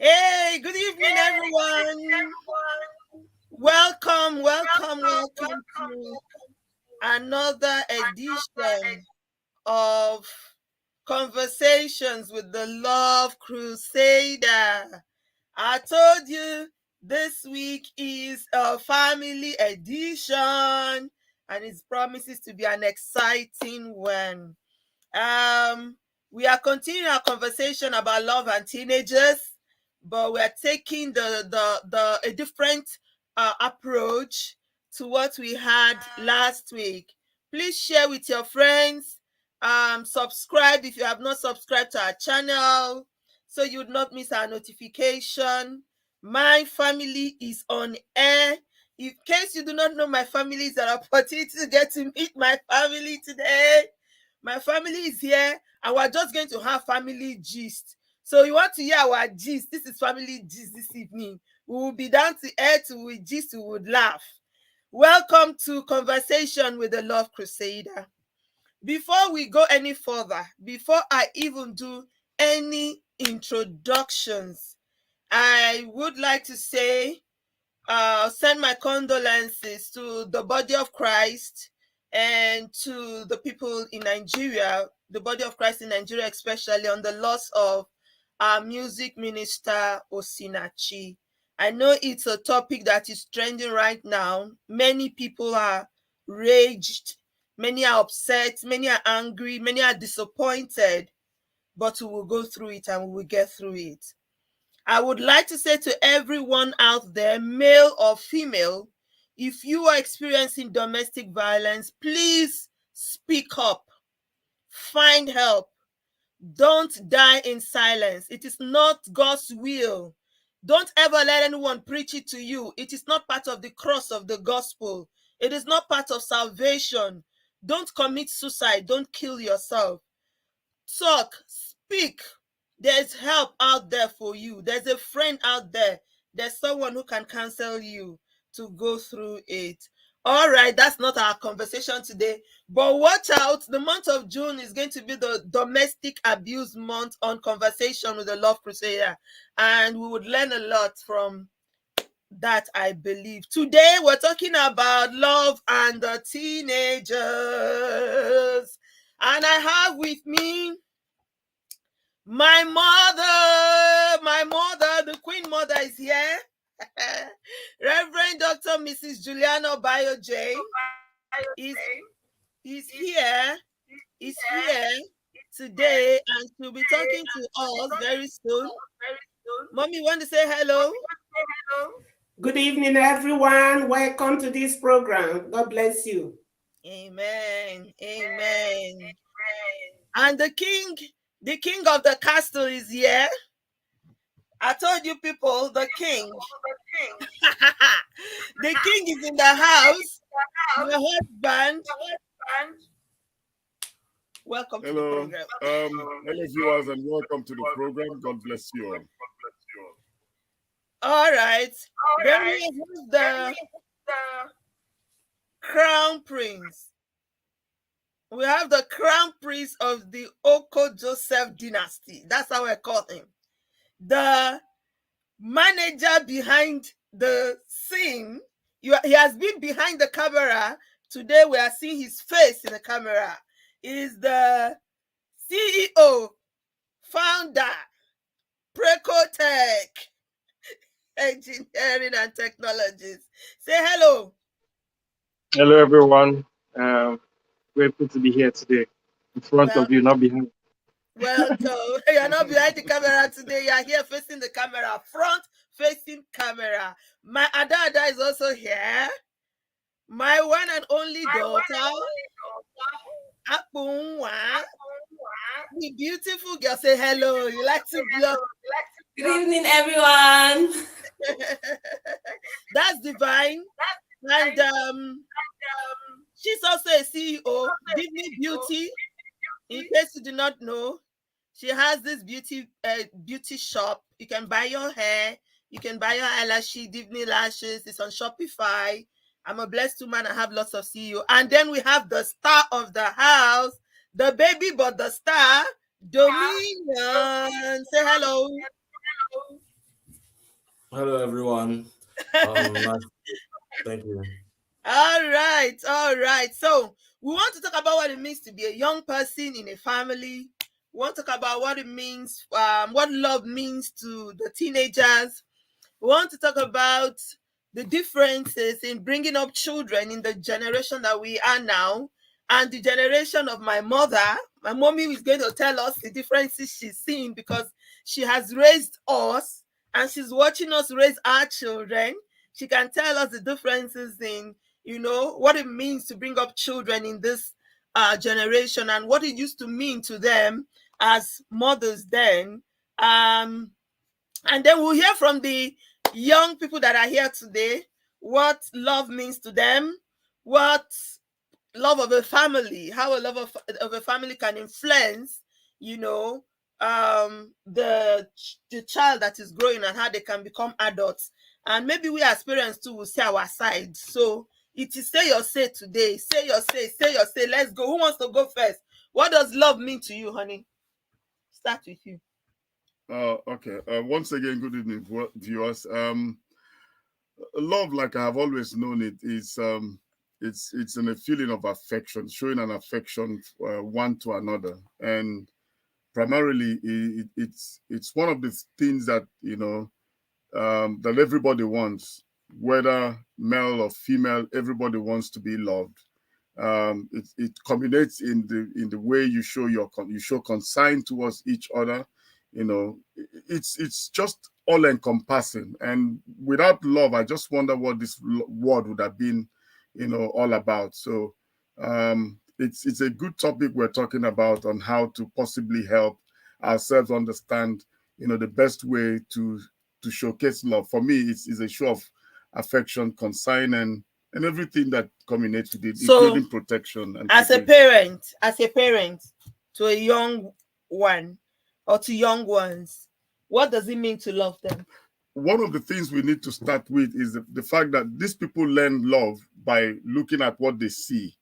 Hey, good evening, everyone. Welcome to another edition of Conversations with the Love Crusader. I told you this week is a family edition and it promises to be an exciting one. Um, we are continuing our conversation about love and teenagers, but we are taking the a different approach to what we had last week. Please share with your friends. Subscribe if you have not subscribed to our channel, so you would not miss our notification. My family is on air. In case you do not know my family, is an opportunity to get to meet my family today. My family is here and we're just going to have family gist. So you want to hear our gist? This is family gist this evening. We will be down to earth, we will gist, we would laugh. Welcome to Conversation with the Love Crusader. Before we go any further, before I even do any introductions, I would like to say send my condolences to the body of Christ and to the people in Nigeria, the body of Christ in Nigeria, especially on the loss of our music minister Osinachi. I know it's a topic that is trending right now. Many people are raged, many are upset, many are angry, many are disappointed, but we will go through it and we will get through it. I would like to say to everyone out there, male or female, if you are experiencing domestic violence, please speak up. Find help. Don't die in silence. It is not God's will. Don't ever let anyone preach it to you. It is not part of the cross of the gospel. It is not part of salvation. Don't commit suicide. Don't kill yourself. Talk, speak. There's help out there for you. There's a friend out there. There's someone who can counsel you to go through it. All right, that's not our conversation today. But watch out, the month of June is going to be the domestic abuse month on Conversation with the Love Crusader. And we would learn a lot from that, I believe. Today, we're talking about love and the teenagers. And I have with me my mother, the Queen Mother is here. Reverend Dr. Mrs. Juliana Bayo J is here today, and she'll be talking to us very soon. Mommy, want to say hello? Good evening, everyone. Welcome to this program. God bless you. Amen. Amen. And the king of the castle is here. I told you people, the king. The king is in the house. My husband. Welcome to the program. Hello, viewers, and welcome to the program. God bless you all. All right. Then we have the crown prince. We have the crown prince of the Oko Joseph dynasty. That's how I call him. The manager behind the scene. He has been behind the camera. Today we are seeing his face in the camera. He is the CEO, founder, Precotech Engineering and Technologies. Say hello. Hello, everyone. Grateful to be here today, in front of you, not behind. Welcome. You're not behind the camera today. You're here facing the camera, front-facing camera. My Ada is also here. My one and only daughter, Apunwa. The beautiful girl. Say hello. You like to blow. Good evening, everyone. That's Divine. And she's also a CEO, Divine Beauty. In case you do not know, she has this beauty shop. You can buy your hair. You can buy your eyelashes, Divine Lashes. It's on Shopify. I'm a blessed woman. I have lots of CEO. And then we have the star of the house, the baby but the star, Dominion. Say hello. Hello, everyone. Nice. Thank you. All right, all right. So we want to talk about what it means to be a young person in a family. We want to talk about what it means, what love means to the teenagers. We want to talk about the differences in bringing up children in the generation that we are now and the generation of my mother. My mommy is going to tell us the differences she's seen because she has raised us and she's watching us raise our children. She can tell us the differences in, what it means to bring up children in this generation and what it used to mean to them as mothers then. And then we'll hear from the young people that are here today what love means to them, what love of a family, how a love of a family can influence, the child that is growing and how they can become adults. And maybe we as parents too will say our side. So it is say your say today. Say your say. Let's go. Who wants to go first? What does love mean to you, honey? Start with you. Okay. Once again, good evening, viewers. Love, like I have always known it, is it's in a feeling of affection, showing an affection one to another, and primarily it's one of the things that that everybody wants, whether male or female. Everybody wants to be loved. It culminates in the way you show you show concern towards each other. It's just all encompassing, and without love, I just wonder what this world would have been, all about. So it's a good topic we're talking about on how to possibly help ourselves understand, the best way to showcase love. For me, it's a show of affection, concern, and everything that culminates with it, So, including protection and as a security. parent to a young one or to young ones, what does it mean to love them? One of the things we need to start with is the fact that these people learn love by looking at what they see.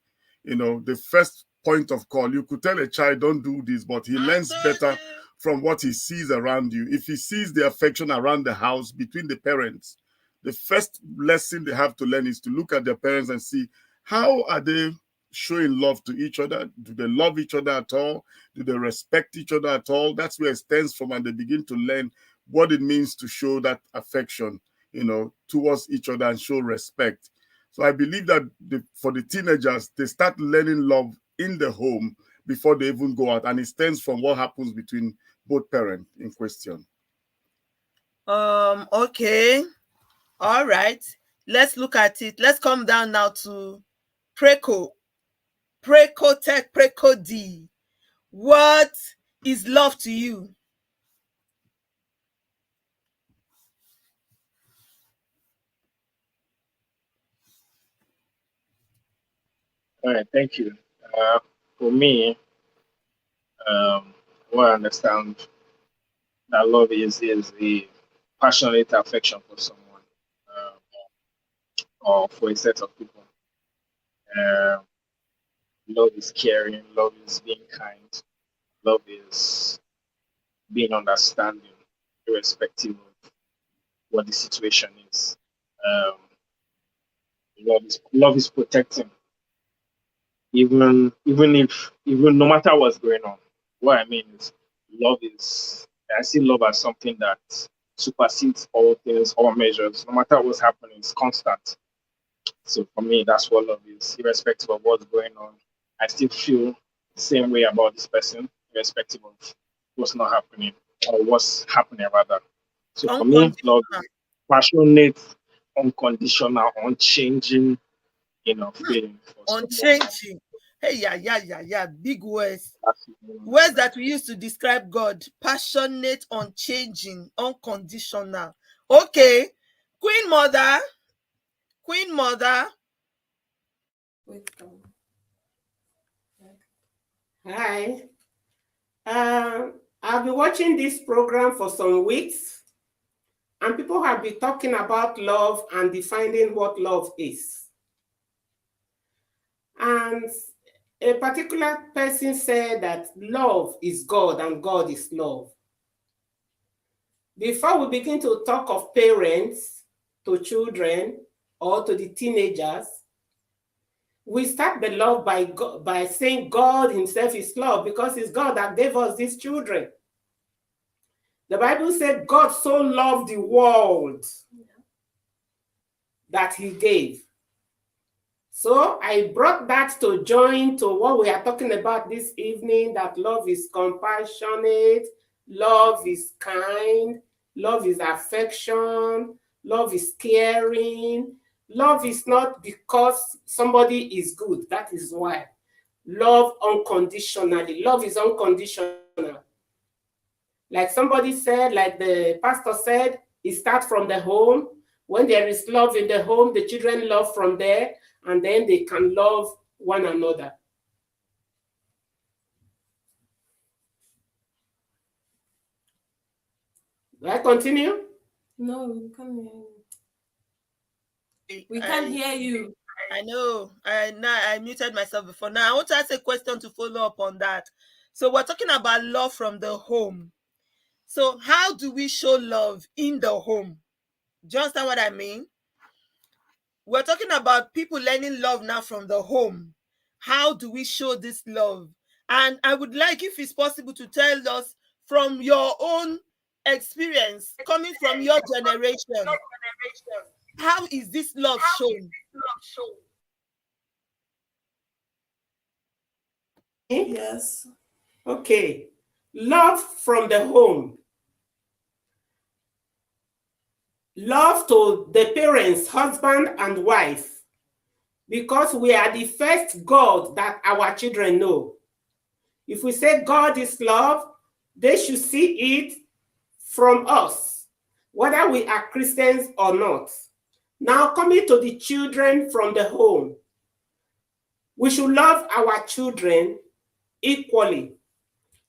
The first point of call, you could tell a child, don't do this, but he learns better from what he sees around you. If he sees the affection around the house between the parents, the first lesson they have to learn is to look at their parents and see how are they showing love to each other. Do they love each other at all? Do they respect each other at all? That's where it stems from, and they begin to learn what it means to show that affection, towards each other and show respect. So I believe that for the teenagers, they start learning love in the home before they even go out, and it stems from what happens between both parents in question. Okay. All right. Let's look at it. Let's come down now to Preco. Preco Tech, Preco D. What is love to you? All right, thank you. For me, what I understand that love is the passionate affection for someone, um, or for a set of people. Uh, Love is caring, love is being kind, love is being understanding, irrespective of what the situation is. Um, love is protecting, even no matter what's going on. What I mean is, love is I see love as something that supersedes all things, all measures. No matter what's happening, it's constant. So for me, that's what love is. Irrespective of what's going on, I still feel the same way about this person, irrespective of what's not happening or what's happening rather. So for me, love Unconditional. is passionate, unconditional, unchanging, feeling for someone. Unchanging. Hey, yeah. Big words. That's Words that we use to describe God. Passionate, unchanging, unconditional. Okay. Queen Mother. Queen Mother. Wait, Hi. I've been watching this program for some weeks, and people have been talking about love and defining what love is. And a particular person said that love is God and God is love. Before we begin to talk of parents to children or to the teenagers, we start the love by saying God himself is love, because it's God that gave us these children. The Bible said God so loved the world that he gave. So I brought that to join to what we are talking about this evening, that love is compassionate, love is kind, love is affection, love is caring. Love is not because somebody is good. That is why. Love unconditionally. Love is unconditional. Like somebody said, like the pastor said, it starts from the home. When there is love in the home, the children love from there, and then they can love one another. Do I continue? No, we can't hear you. We can't hear you. I know. I muted myself before. Now I want to ask a question to follow up on that. So we're talking about love from the home. So how do we show love in the home? Do you understand what I mean? We're talking about people learning love now from the home. How do we show this love? And I would like, if it's possible, to tell us from your own experience, coming from your generation, how is this love shown? Yes. Okay. Love from the home. Love to the parents, husband and wife, because we are the first God that our children know. If we say God is love, they should see it from us, whether we are Christians or not. Now, coming to the children from the home, we should love our children equally.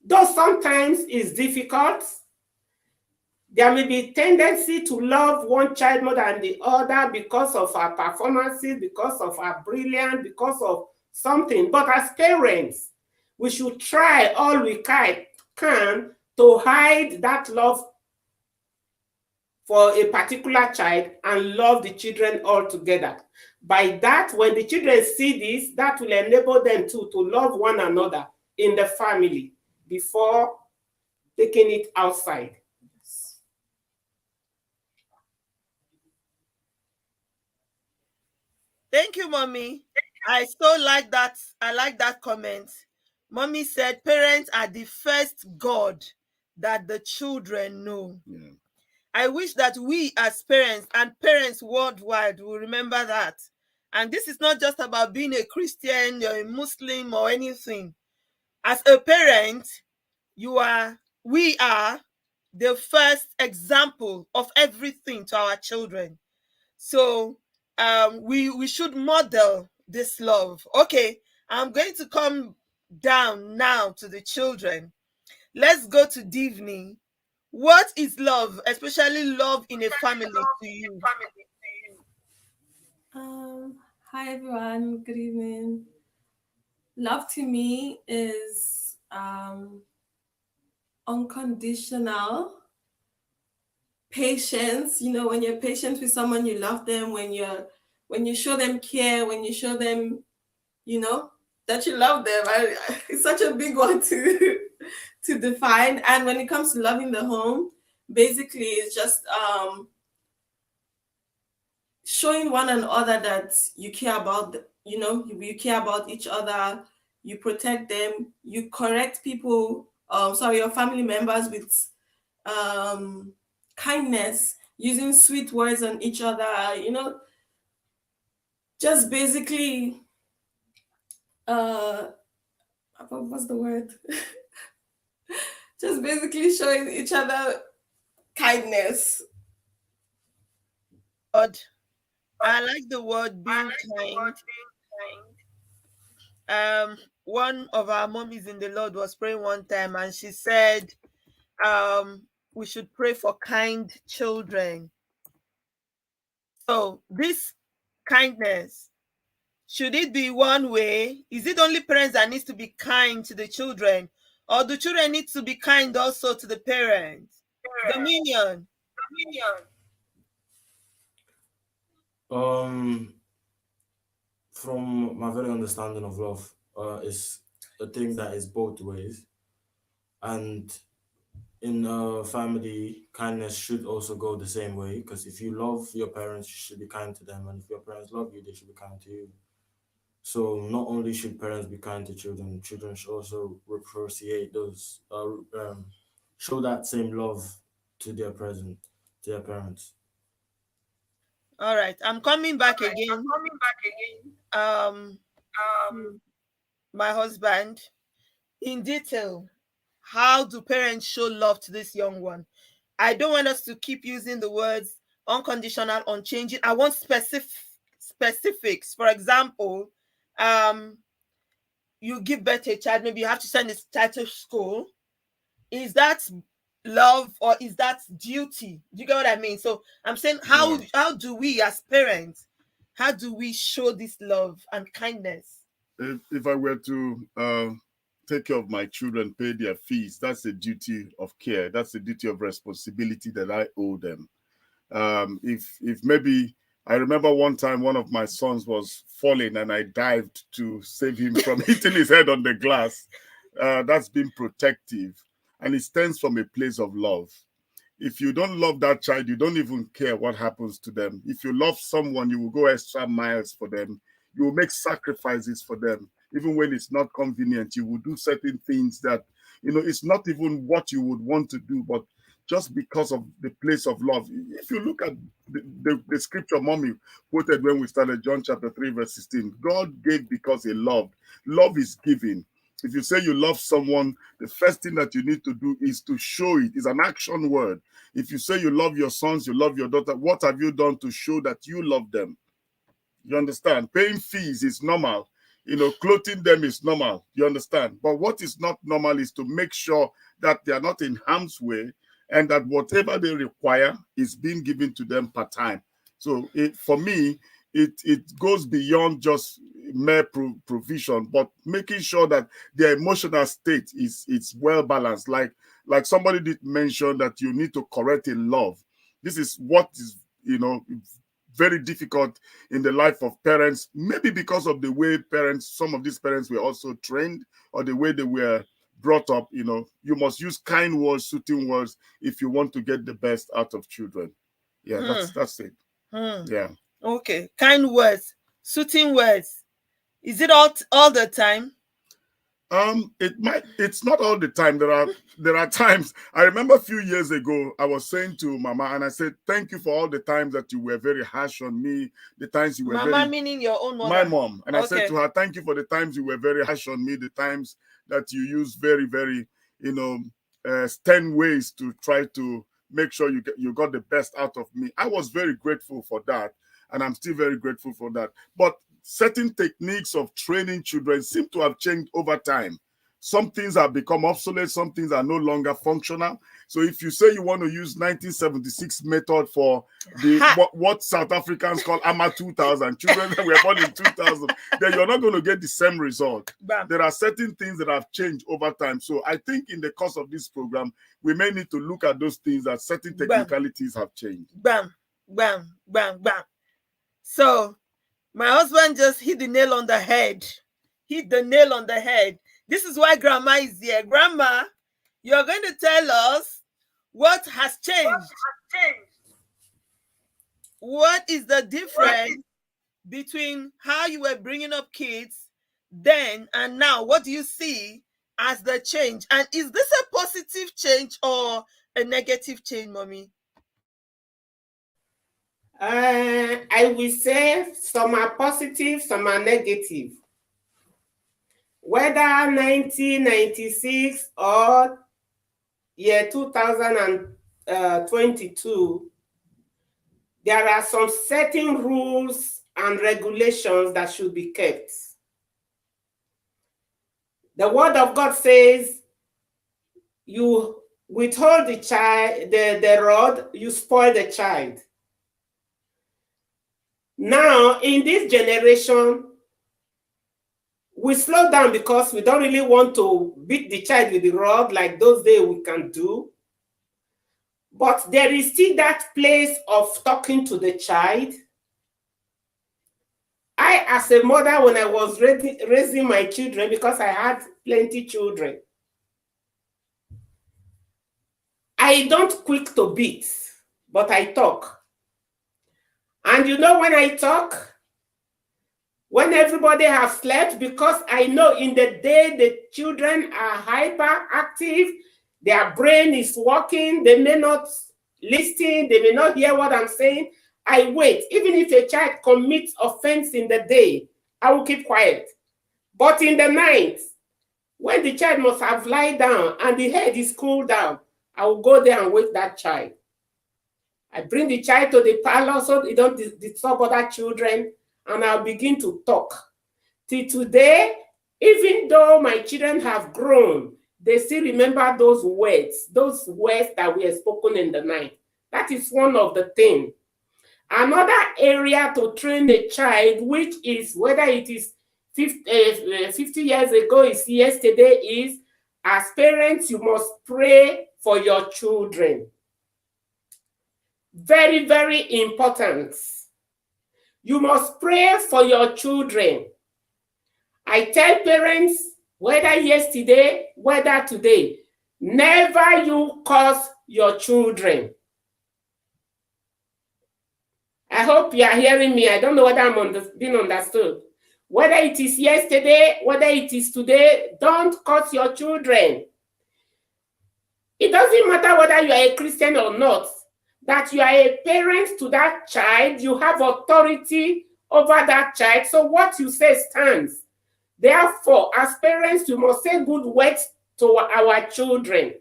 Though sometimes it's difficult, there may be a tendency to love one child more than the other because of our performances, because of our brilliance, because of something. But as parents, we should try all we can to hide that love for a particular child and love the children all together. By that, when the children see this, that will enable them to love one another in the family before taking it outside. Thank you, Mommy. I so like that. I like that comment. Mommy said parents are the first God that the children know. Yeah. I wish that we as parents and parents worldwide will remember that. And this is not just about being a Christian or a Muslim or anything. As a parent, we are the first example of everything to our children. So we should model this love. Okay, I'm going to come down now to the children. Let's go to Divni. What is love, especially love in a family, to you? Hi everyone. Good evening. Love to me is unconditional patience. You know, when you're patient with someone, you love them. When you show them care, when you show them, you know, that you love them. It's such a big one to to define. And when it comes to loving the home, basically it's just showing one another that you care about, you know, you care about each other, you protect them, you correct people, your family members with kindness, using sweet words on each other, you know, just basically what's the word? Just basically showing each other kindness. I like the word being kind. One of our mommies in the Lord was praying one time, and she said, we should pray for kind children. So this kindness, should it be one way? Is it only parents that needs to be kind to the children, or do children need to be kind also to the parents? Dominion. From my very understanding of love, is a thing that is both ways, and in a family, kindness should also go the same way. Because if you love your parents, you should be kind to them, and if your parents love you, they should be kind to you. So not only should parents be kind to children, children should also reciprocate those, show that same love to their present, to their parents. All right, I'm coming back again. Um, my husband, in detail, how do parents show love to this young one? I don't want us to keep using the words unconditional, unchanging. I want specifics. For example, um, you give birth to a child, maybe you have to send this child to school. Is that love or is that duty? Do you get what I mean? So I'm saying, how Yeah. how do we as parents, how do we show this love and kindness? If I were to take care of my children, pay their fees, that's a duty of care. That's a duty of responsibility that I owe them. If maybe I remember one time one of my sons was falling and I dived to save him from hitting his head on the glass. That's being protective, and it stems from a place of love. If you don't love that child, you don't even care what happens to them. If you love someone, you will go extra miles for them. You will make sacrifices for them. Even when it's not convenient, you will do certain things that, it's not even what you would want to do, but just because of the place of love. If you look at the scripture mommy quoted when we started, John chapter 3, verse 16, God gave because he loved. Love is giving. If you say you love someone, the first thing that you need to do is to show it. It's an action word. If you say you love your sons, you love your daughter, what have you done to show that you love them? You understand? Paying fees is normal. Clothing them is normal. You understand? But what is not normal is to make sure that they are not in harm's way and that whatever they require is being given to them per time. So for me, it goes beyond just mere provision, but making sure that their emotional state is well balanced. Like somebody did mention that you need to correct in love. This is what is very difficult in the life of parents, maybe because of the way some of these parents were also trained, or the way they were brought up. You must use kind words, soothing words, if you want to get the best out of children. Yeah, that's it. Yeah. Okay, kind words, soothing words. Is it all the time? It's not all the time. There are times. I remember a few years ago, I was saying to Mama, and I said, thank you for all the times that you were very harsh on me, the times you were Mama meaning your own mother? My mom. And I said Okay. to her, thank you for the times you were very harsh on me, the times that you used very, very, stern ways to try to make sure you got the best out of me. I was very grateful for that, and I'm still very grateful for that. But certain techniques of training children seem to have changed over time. Some things have become obsolete, some things are no longer functional. So if you say you want to use 1976 method for what South Africans call AMA 2000, children that were born in 2000, then you're not going to get the same result. Bam. There are certain things that have changed over time. So I think in the course of this program, we may need to look at those things, that certain technicalities have changed. Bam, bam, bam, bam. So my husband just hit the nail on the head. Hit the nail on the head. This is why Grandma is here. Grandma, you're going to tell us what has changed. What is the difference between how you were bringing up kids then and now? What do you see as the change? And is this a positive change or a negative change, Mommy? I will say some are positive, some are negative. Whether 1996 or year 2022, there are some certain rules and regulations that should be kept. The word of God says, you withhold the child, the rod, you spoil the child. Now, in this generation, we slow down because we don't really want to beat the child with the rod like those days we can do. But there is still that place of talking to the child. I, as a mother, when I was raising my children, because I had plenty children, I don't quick to beat, but I talk. And you know, when I talk, when everybody has slept, because I know in the day the children are hyperactive, their brain is working, they may not listen, they may not hear what I'm saying. I wait. Even if a child commits offense in the day, I will keep quiet. But in the night, when the child must have lied down and the head is cooled down, I will go there and wake that child. I bring the child to the parlor so they don't disturb other children, and I'll begin to talk. Till today, even though my children have grown, they still remember those words that were spoken in the night. That is one of the things. Another area to train a child, which is whether it is 50 years ago, is yesterday, is as parents, you must pray for your children. Very, very important. You must pray for your children. I tell parents, whether yesterday, whether today, never you curse your children. I hope you are hearing me. I don't know whether I'm being understood. Whether it is yesterday, whether it is today, don't curse your children. It doesn't matter whether you are a Christian or not, that you are a parent to that child, you have authority over that child. So what you say stands. Therefore, as parents, we must say good words to our children.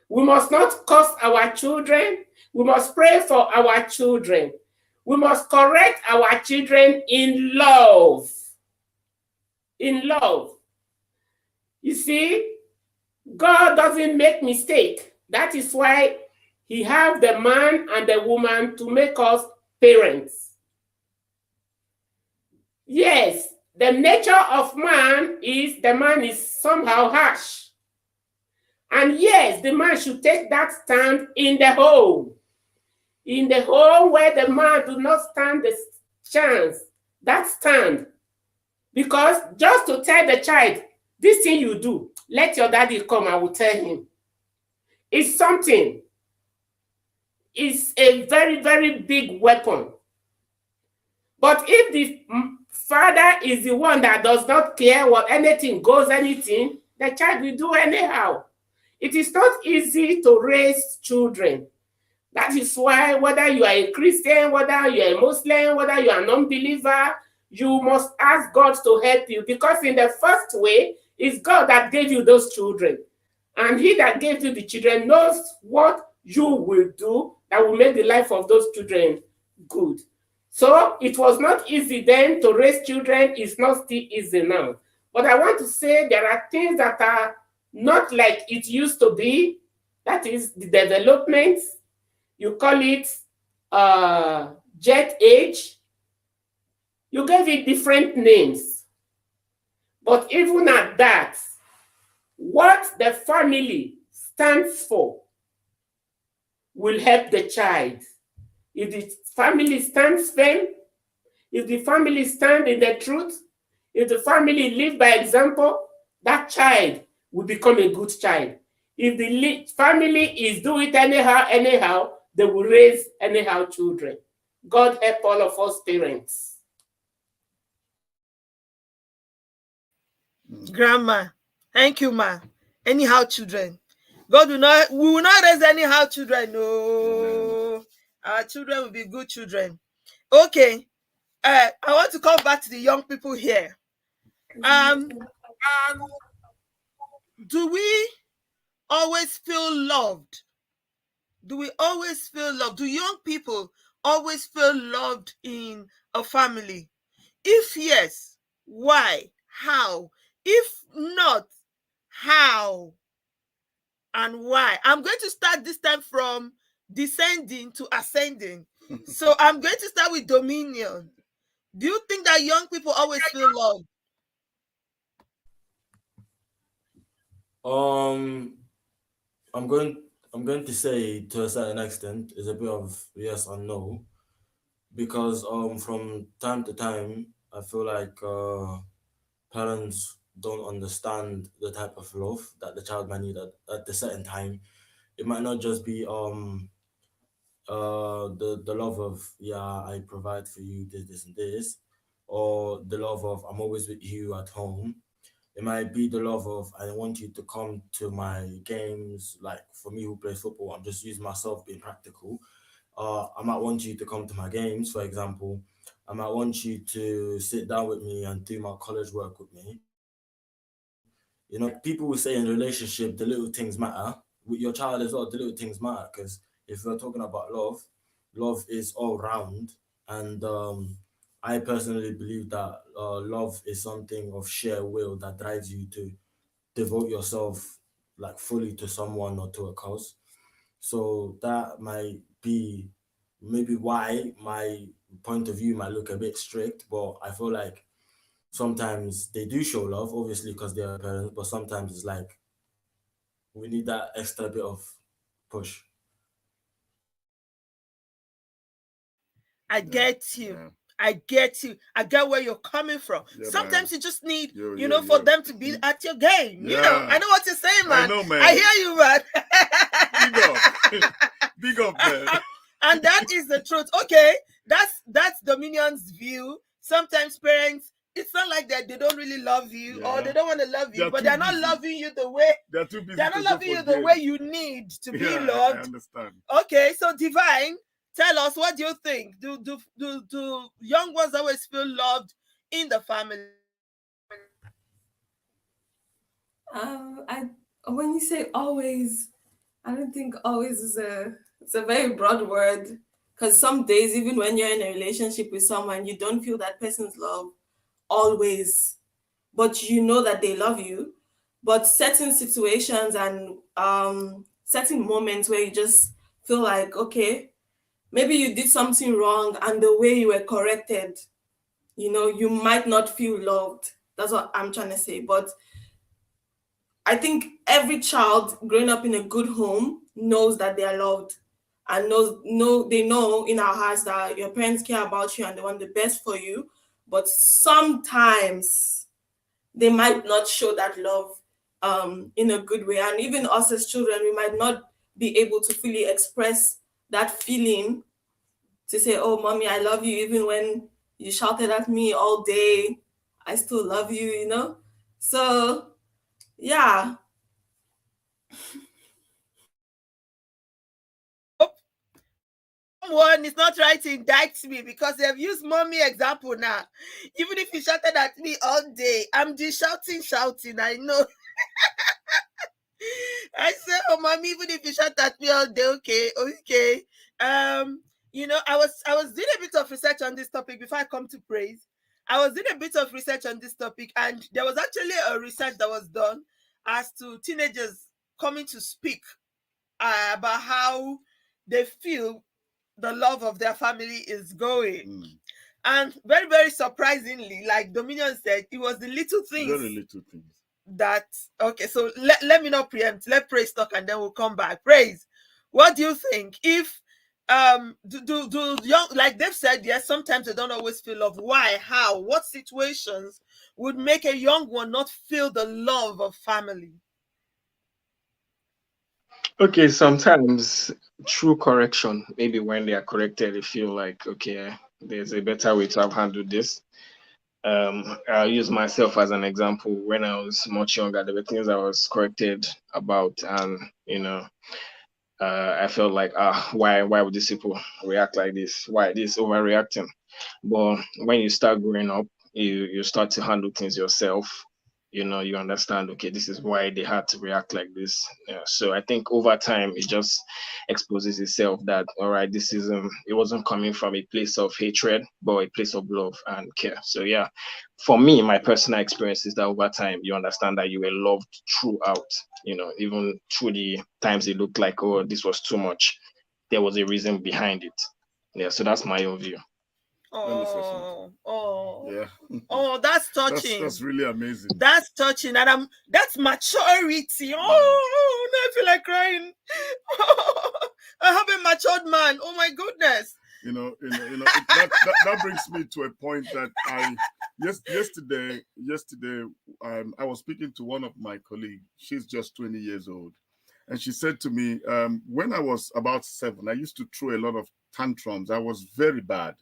We must not curse our children. We must pray for our children. We must correct our children in love. In love. You see, God doesn't make mistake. That is why he have the man and the woman to make us parents. Yes, the nature of man is the man is somehow harsh. And yes, the man should take that stand in the home. In the home where the man do not stand the chance, that stand. Because just to tell the child, this thing you do, let your daddy come, I will tell him. It's something. It's a very, very big weapon. But if the father is the one that does not care what anything goes, anything, the child will do anyhow. It is not easy to raise children. That is why whether you are a Christian, whether you are a Muslim, whether you are a non-believer, you must ask God to help you, because in the first way, it's God that gave you those children. And he that gave you the children knows what you will do that will make the life of those children good. So it was not easy then to raise children. It's not still easy now. But I want to say there are things that are not like it used to be. That is the development. You call it jet age. You gave it different names. But even at that, what the family stands for will help the child. If the family stands firm, if the family stands in the truth, if the family live by example, that child will become a good child. If the family is do it anyhow, they will raise anyhow children. God help all of us parents. Grandma, thank you, ma. Anyhow children. God will not, we will not raise anyhow children. No. Our children will be good children. Okay. I want to come back to the young people here. Do we always feel loved? Do we always feel loved? Do young people always feel loved in a family? If yes, why? How? If not, how and why? I'm going to start this time from descending to ascending. So I'm going to start with Dominion. Do you think that young people always feel loved? I'm going I'm going to say to a certain extent is a bit of yes and no, because from time to time I feel like parents don't understand the type of love that the child might need at a certain time. It might not just be the love of, yeah, I provide for you this and this, or the love of I'm always with you at home. It might be the love of I want you to come to my games. Like for me who plays football, I'm just using myself being practical. I might want you to come to my games, for example. I might want you to sit down with me and do my college work with me. People will say in a relationship the little things matter. With your child as well, the little things matter, because if we're talking about love, love is all round. And I personally believe that love is something of sheer will that drives you to devote yourself like fully to someone or to a cause. So that might be maybe why my point of view might look a bit strict, but I feel like sometimes they do show love, obviously, because they are parents, but sometimes it's like we need that extra bit of push. I Yeah. get you. Yeah. I get you. I get where you're coming from. Yeah, man. Sometimes you just need, Yo, for yo. them to be at your game. I Yeah. know what you're saying, I man. know, man. I hear you, man. Big up. Big up, man. And that is the truth. Okay, that's Dominion's view. Sometimes parents, it's not like that they don't really love you or they Yeah. don't want to love you, They're but too they're not busy. loving you the way They're too busy they're to not go loving for you the way games. you need to be Yeah, I loved. understand. Okay, so Divine, tell us, what do you think? Do young ones always feel loved in the family? I when you say always, I don't think always is it's a very broad word, because some days, even when you're in a relationship with someone, you don't feel that person's love always, but you know that they love you. But certain situations and certain moments where you just feel like, okay, maybe you did something wrong, and the way you were corrected, you might not feel loved. That's what I'm trying to say. But I think every child growing up in a good home knows that they are loved, and they know in our hearts that your parents care about you and they want the best for you. But sometimes they might not show that love in a good way. And even us as children, we might not be able to fully express that feeling, to say, "Oh, mommy, I love you," even when you shouted at me all day. I still love you. So yeah. Someone is not trying to indict me because they've used mommy example now. Even if you shouted at me all day, I'm just shouting. I know. I say, oh mommy, even if you shout at me all day, okay. I was doing a bit of research on this topic before I come to praise. I was doing a bit of research on this topic, and there was actually a research that was done as to teenagers coming to speak about how they feel the love of their family is going. And very, very surprisingly, like Dominion said, it was the little things. Very little things. That okay, so let me not preempt. Let Praise talk and then we'll come back. Praise, what do you think? If do young, like they've said, yes, sometimes they don't always feel love. Why? How? What situations would make a young one not feel the love of family? Okay, sometimes through correction, maybe when they are corrected, they feel like, okay, there's a better way to have handled this. I'll use myself as an example. When I was much younger, there were things I was corrected about, and I felt like, why would these people react like this? Why this overreacting? But when you start growing up, you start to handle things yourself. You understand, okay, this is why they had to react like this. Yeah, so I think over time it just exposes itself that, all right, this is it wasn't coming from a place of hatred, but a place of love and care. So yeah, for me, my personal experience is that over time you understand that you were loved throughout. Even through the times it looked like, oh, this was too much, there was a reason behind it. Yeah, so that's my own view. Let me say something. Oh, Yeah. oh, that's That's touching. really amazing. That's touching, and that's maturity. Oh, no, I feel like crying. I have a matured man. Oh my goodness. That brings me to a point that yesterday I was speaking to one of my colleagues. She's just 20 years old, and she said to me, when I was about 7, I used to throw a lot of tantrums. I was very bad,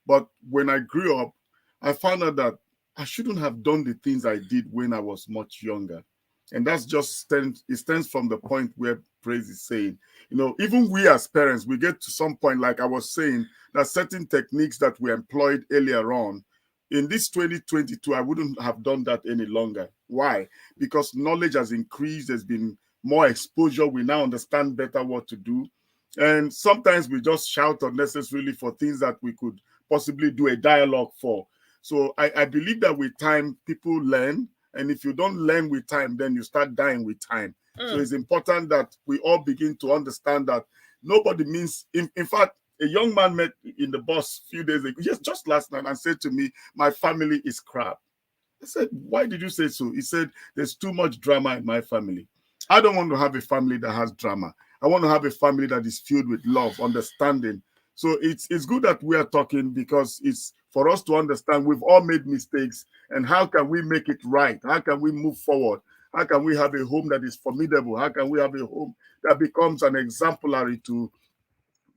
but when I grew up, I found out that I shouldn't have done the things I did when I was much younger. And that's just stems from the point where praise is saying, even we as parents, we get to some point, like I was saying, that certain techniques that we employed earlier on, in this 2022, I wouldn't have done that any longer. Why? Because knowledge has increased, there's been more exposure, we now understand better what to do. And sometimes we just shout unnecessarily for things that we could possibly do a dialogue for. So I believe that with time, people learn. And if you don't learn with time, then you start dying with time. So it's important that we all begin to understand that nobody means, in fact, a young man met in the bus a few days ago, just last night, and said to me, my family is crap. I said, why did you say so? He said, there's too much drama in my family. I don't want to have a family that has drama. I want to have a family that is filled with love, understanding. So it's good that we are talking, because it's for us to understand we've all made mistakes, and how can we make it right? How can we move forward? How can we have a home that is formidable? How can we have a home that becomes an exemplary to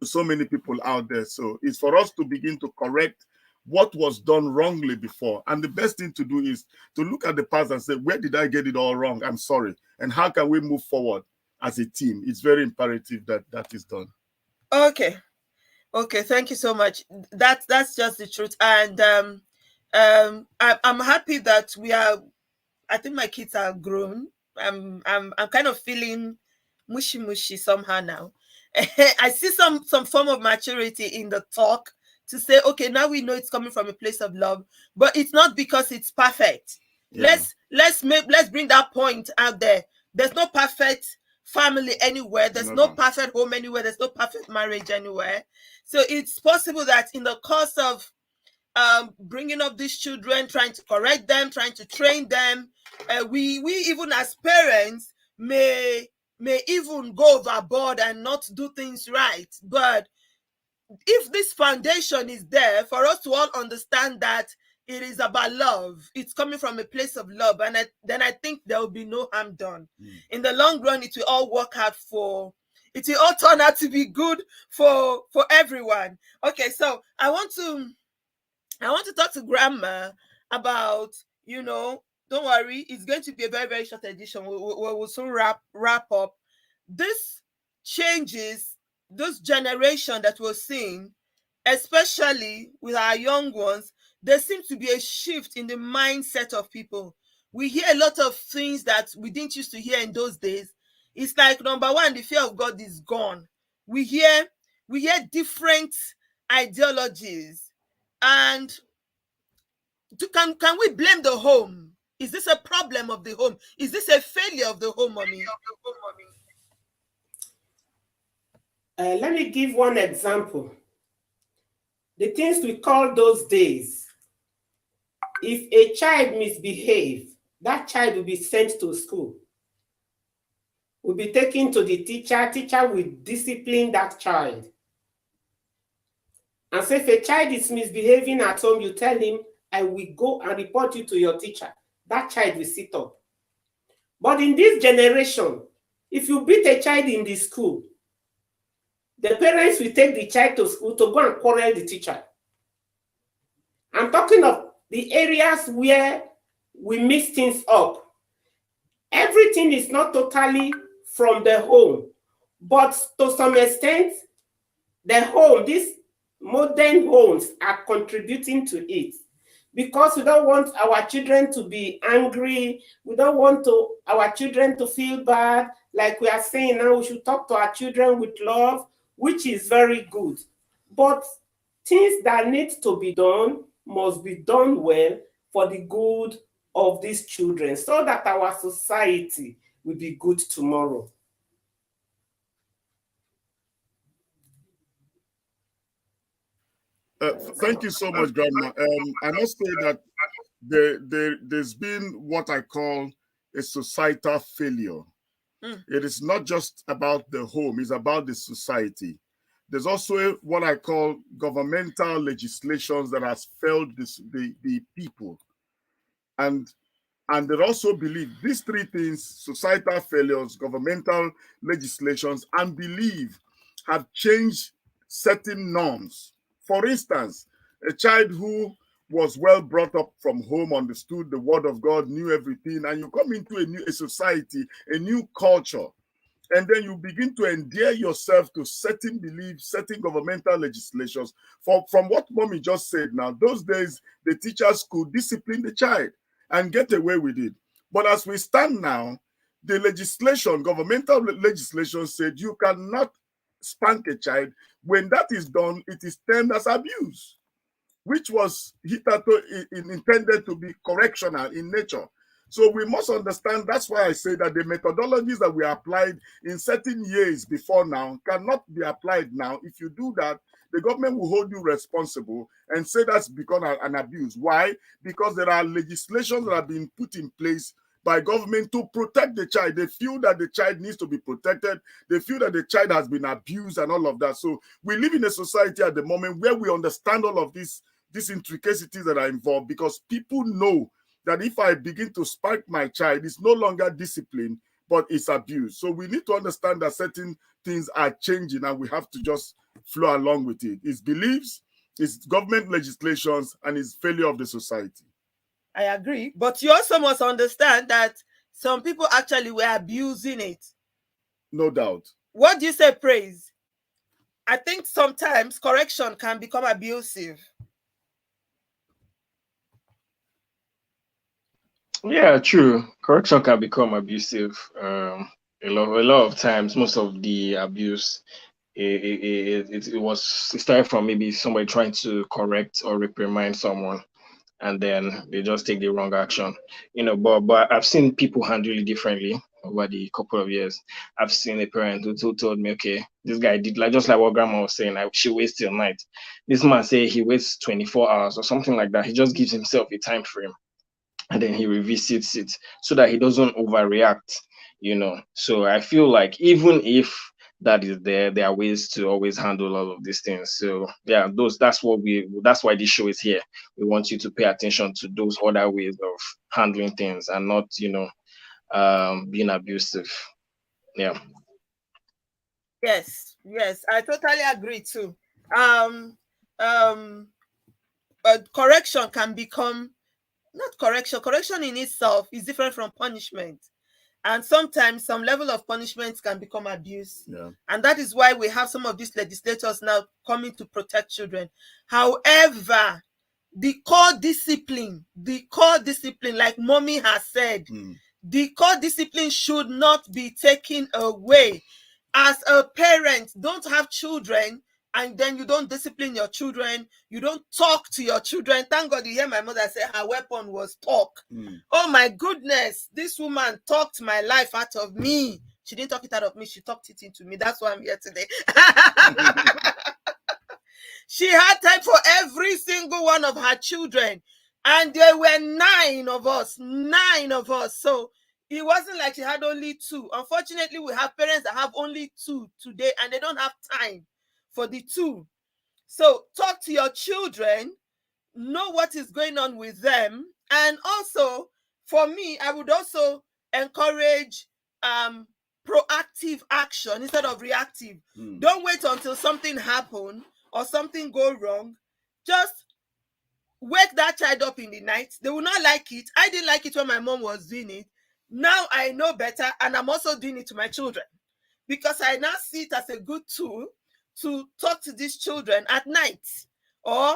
so many people out there? So it's for us to begin to correct what was done wrongly before. And the best thing to do is to look at the past and say, where did I get it all wrong? I'm sorry. And how can we move forward as a team? It's very imperative that that is done. Okay. Okay, thank you so much. That's just the truth. And I'm happy that we are, I think my kids are grown. I'm kind of feeling mushy mushy somehow now. I see some form of maturity in the talk to say, okay, now we know it's coming from a place of love, but it's not because it's perfect. Yeah. Let's bring that point out there. There's no perfect family anywhere. There's no perfect home anywhere. There's no perfect marriage anywhere. So it's possible that in the course of bringing up these children, trying to correct them, trying to train them, we even as parents may even go overboard and not do things right. But if this foundation is there for us to all understand that it is about love, it's coming from a place of love, and then I think there will be no harm done. In the long run, it will all work out it will all turn out to be good for everyone. Okay, so I want to talk to Grandma about, don't worry, it's going to be a very, very short edition. We'll soon wrap up. This changes, this generation that we're seeing, especially with our young ones, there seems to be a shift in the mindset of people. We hear a lot of things that we didn't used to hear in those days. It's like, number one, the fear of God is gone. We hear different ideologies. And can we blame the home? Is this a problem of the home? Is this a failure of the home, mommy? Let me give one example. The things we call those days. If a child misbehaves, that child will be sent to school. Will be taken to the teacher. Teacher will discipline that child. And so if a child is misbehaving at home, you tell him, I will go and report you to your teacher. That child will sit up. But in this generation, if you beat a child in the school, the parents will take the child to school to go and quarrel the teacher. I'm talking of the areas where we mix things up. Everything is not totally from the home, but to some extent, the home, these modern homes are contributing to it, because we don't want our children to be angry. We don't want our children to feel bad. Like we are saying now, we should talk to our children with love, which is very good. But things that need to be done must be done well for the good of these children, so that our society will be good tomorrow. Thank you so much, Grandma. I must say that there's been what I call a societal failure. It is not just about the home, it's about the society. There's also what I call governmental legislations that has failed the people. And they also believe these three things: societal failures, governmental legislations, and belief, have changed certain norms. For instance, a child who was well brought up from home, understood the word of God, knew everything, and you come into a society, a new culture, and then you begin to endear yourself to certain beliefs, certain governmental legislations. From what mommy just said now, those days the teachers could discipline the child and get away with it. But as we stand now, the legislation, governmental legislation, said you cannot spank a child. When that is done, it is termed as abuse, which was hitherto intended to be correctional in nature. So we must understand, that's why I say that the methodologies that we applied in certain years before now cannot be applied now. If you do that, the government will hold you responsible and say that's become an abuse. Why? Because there are legislations that have been put in place by government to protect the child. They feel that the child needs to be protected. They feel that the child has been abused and all of that. So we live in a society at the moment where we understand all of these intricacies that are involved, because people know that if I begin to spank my child, it's no longer discipline, but it's abuse. So we need to understand that certain things are changing and we have to just flow along with it. It's beliefs, it's government legislations, and it's failure of the society. I agree. But you also must understand that some people actually were abusing it. No doubt. What do you say, Praise? I think sometimes correction can become abusive. Yeah, true. Correction can become abusive. A lot of times, most of the abuse, it started from maybe somebody trying to correct or reprimand someone, and then they just take the wrong action. But I've seen people handle it differently over the couple of years. I've seen a parent who told me, okay, this guy did, like, just like what grandma was saying, she waits till night. This man say he waits 24 hours or something like that. He just gives himself a time frame and then he revisits it so that he doesn't overreact. So I feel like even if that is there are ways to always handle all of these things. So yeah, that's why this show is here. We want you to pay attention to those other ways of handling things and not being abusive. Yeah. Yes, I totally agree too. Correction can become not correction. Correction in itself is different from punishment. And sometimes some level of punishment can become abuse. Yeah. And that is why we have some of these legislators now coming to protect children. However, the core discipline, like mommy has said, the core discipline should not be taken away. As a parent, don't have children and then you don't discipline your children, you don't talk to your children. Thank God you hear my mother say her weapon was talk. Oh my goodness, this woman talked my life out of me. She didn't talk it out of me, she talked it into me. That's why I'm here today. She had time for every single one of her children, and there were 9 of us. So it wasn't like she had only 2. Unfortunately, we have parents that have only 2 today and they don't have time for the 2. So talk to your children, know what is going on with them. And also, for me, I would also encourage proactive action instead of reactive. Don't wait until something happens or something go wrong. Just wake that child up in the night. They will not like it. I didn't like it when my mom was doing it. Now I know better, and I'm also doing it to my children because I now see it as a good tool to talk to these children at night. Or,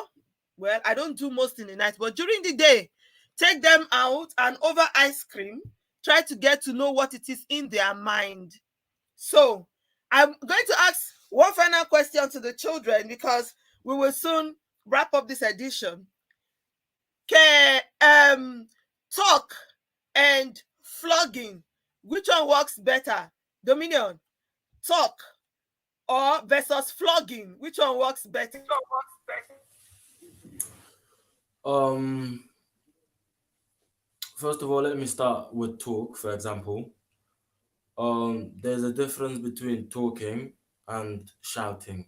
well, I don't do most in the night, but during the day, take them out and over ice cream, try to get to know what it is in their mind. So I'm going to ask one final question to the children because we will soon wrap up this edition. Talk and flogging, which one works better? Dominion, talk or versus flogging, which one works better? Um, First of all, let me start with talk. For example, there's a difference between talking and shouting.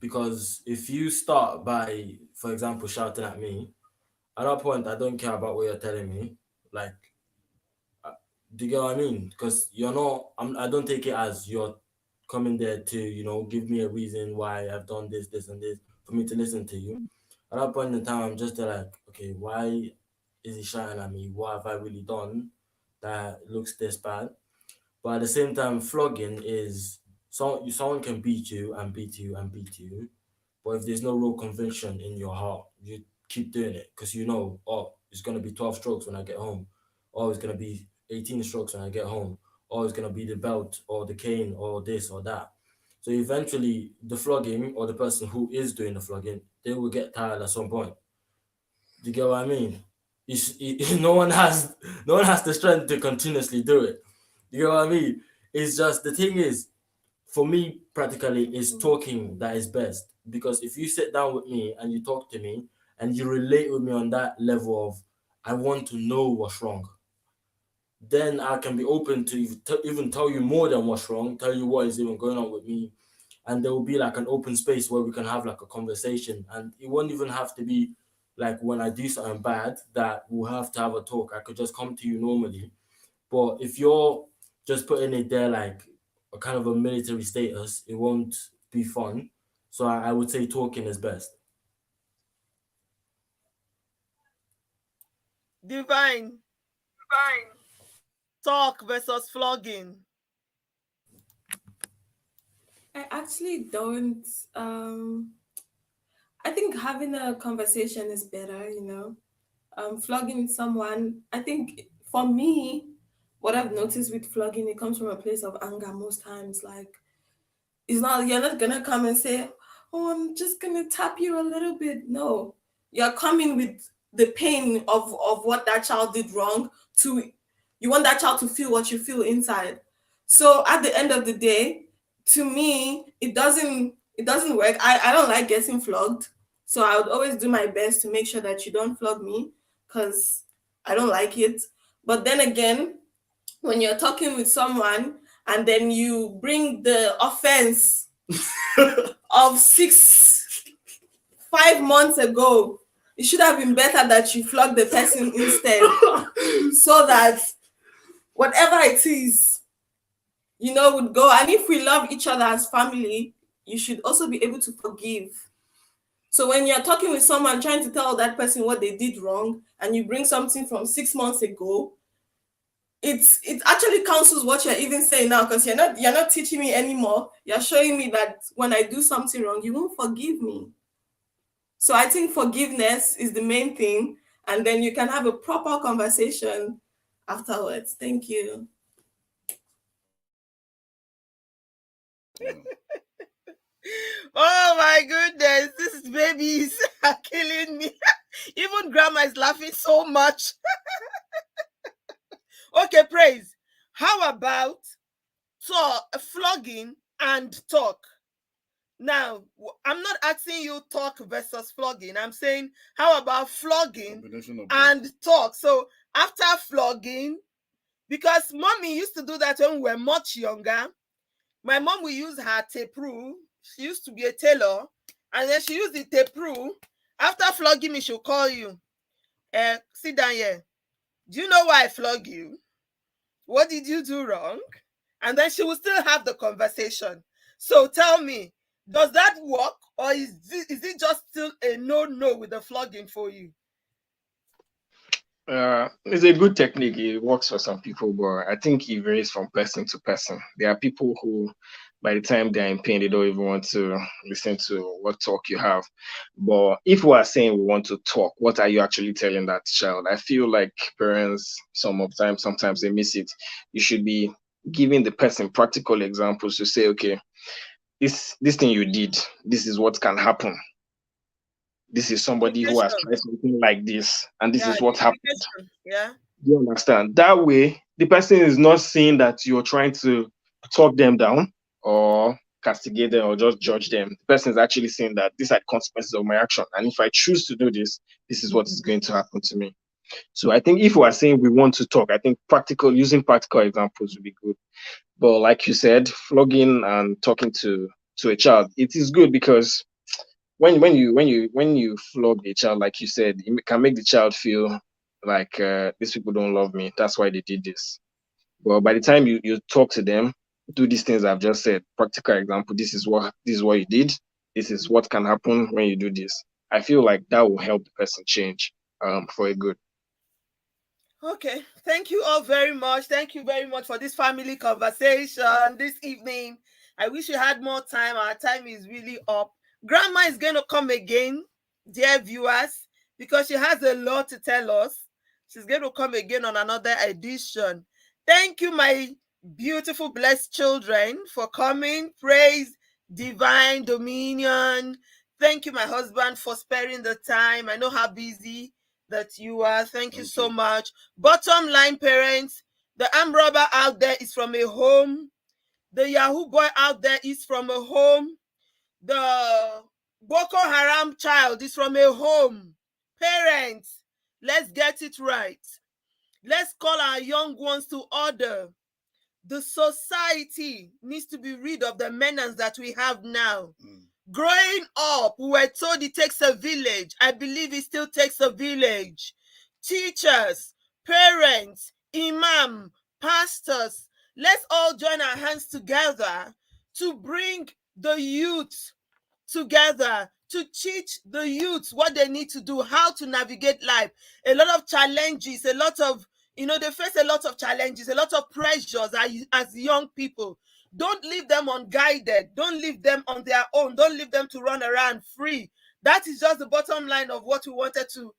Because if you start by, for example, shouting at me, at that point, I don't care about what you're telling me. Like, do you get what I mean? Because you're not, I don't take it as you're coming there to, give me a reason why I've done this, this, and this for me to listen to you. At that point in time, I'm just there like, okay, why is he shouting at me? What have I really done that looks this bad? But at the same time, flogging is someone can beat you and beat you and beat you, but if there's no real conviction in your heart, you keep doing it because oh, it's gonna be 12 strokes when I get home, or it's gonna be 18 strokes when I get home, or it's gonna be the belt or the cane or this or that. So eventually, the flogging or the person who is doing the flogging, they will get tired at some point. Do you get what I mean? No one has the strength to continuously do it. You get what I mean? It's just the thing is, for me, practically, it's talking that is best. Because if you sit down with me and you talk to me and you relate with me on that level of, I want to know what's wrong, then I can be open to even tell you more than what's wrong, tell you what is even going on with me. And there will be like an open space where we can have like a conversation. And it won't even have to be like when I do something bad that we'll have to have a talk. I could just come to you normally. But if you're just putting it there like a kind of a military status, it won't be fun. So I would say talking is best. Divine, talk versus flogging. I actually don't. I think having a conversation is better, flogging someone, I think for me, what I've noticed with flogging, it comes from a place of anger most times. Like, you're not gonna come and say, oh, I'm just gonna tap you a little bit. No, you're coming with the pain of what that child did wrong to, you want that child to feel what you feel inside. So at the end of the day, to me, it doesn't work. I don't like getting flogged. So I would always do my best to make sure that you don't flog me because I don't like it. But then again, when you're talking with someone and then you bring the offense of 5 months ago, it should have been better that you flog the person instead, so that whatever it is, would go. And if we love each other as family, you should also be able to forgive. So when you're talking with someone trying to tell that person what they did wrong and you bring something from 6 months ago, it actually cancels what you're even saying now, because you're not teaching me anymore. You're showing me that when I do something wrong, you won't forgive me. So I think forgiveness is the main thing, and then you can have a proper conversation afterwards. Thank you. Oh my goodness, these babies are killing me. Even grandma is laughing so much. Okay, praise. How about flogging and talk? Now, I'm not asking you talk versus flogging. I'm saying, how about flogging and talk? So after flogging, because mommy used to do that when we were much younger. My mom will use her tape rule. She used to be a tailor, and then she used the tape rule. After flogging me, she'll call you. Sit down here. Do you know why I flog you? What did you do wrong? And then she will still have the conversation. So tell me, does that work, or is it just still a no with the flogging for you? It's a good technique. It works for some people, but I think it varies from person to person. There are people who, by the time they're in pain, they don't even want to listen to what talk you have. But if we are saying we want to talk, what are you actually telling that child? I feel like parents, sometimes they miss it. You should be giving the person practical examples to say, okay, this thing you did, this is what can happen. This is somebody who has tried something like this, and this is what happened. Yeah. Do you understand? That way, the person is not seeing that you're trying to talk them down or castigate them or just judge them. The person is actually saying that these are the consequences of my action, and if I choose to do this, this is what is going to happen to me. So I think if we are saying we want to talk, I think using practical examples would be good. But like you said, flogging and talking to a child, it is good because when you flog a child, like you said, it can make the child feel like these people don't love me. That's why they did this. Well, by the time you talk to them, do these things I've just said, practical example, this is what you did. This is what can happen when you do this. I feel like that will help the person change for a good. Okay, thank you all very much. Thank you very much for this family conversation this evening. I wish we had more time. Our time is really up. Grandma is going to come again, dear viewers, because she has a lot to tell us. She's going to come again on another edition. Thank you, my beautiful, blessed children, for coming. Praise divine dominion. Thank you, my husband, for sparing the time. I know how busy that you are. Thank you so much. Bottom line, parents, the armed robber out there is from a home. The Yahoo boy out there is from a home. The Boko Haram child is from a home. Parents, let's get it right. Let's call our young ones to order. The society needs to be rid of the menace that we have now. Growing up, we were told it takes a village. I believe it still takes a village. Teachers, parents, imam, pastors, let's all join our hands together to bring the youth together, to teach the youth what they need to do, how to navigate life. A lot of challenges, a lot of, they face a lot of challenges, a lot of pressures as young people. Don't leave them unguided. Don't leave them on their own. Don't leave them to run around free. That is just the bottom line of what we wanted to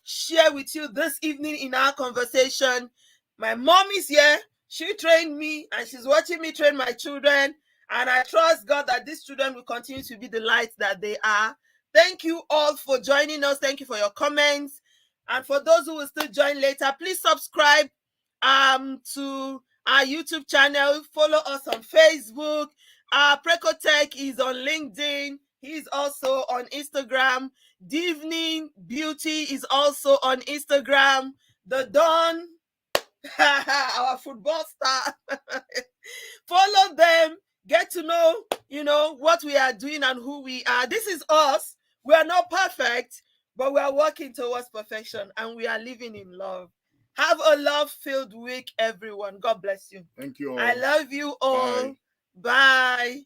share with you this evening in our conversation. My mom is here. She trained me and she's watching me train my children. And I trust God that these children will continue to be the light that they are. Thank you all for joining us. Thank you for your comments. And for those who will still join later, please subscribe to our YouTube channel. Follow us on Facebook. Precotech is on LinkedIn. He's also on Instagram. Divning Beauty is also on Instagram. The Dawn, our football star. Follow them. Get to know, what we are doing and who we are. This is us. We are not perfect, but we are working towards perfection and we are living in love. Have a love-filled week, everyone. God bless you. Thank you all. I love you all. Bye.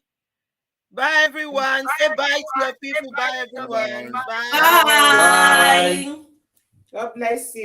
Bye, everyone. Say bye to your people. Bye, everyone. Bye. Bye. Bye. God bless you.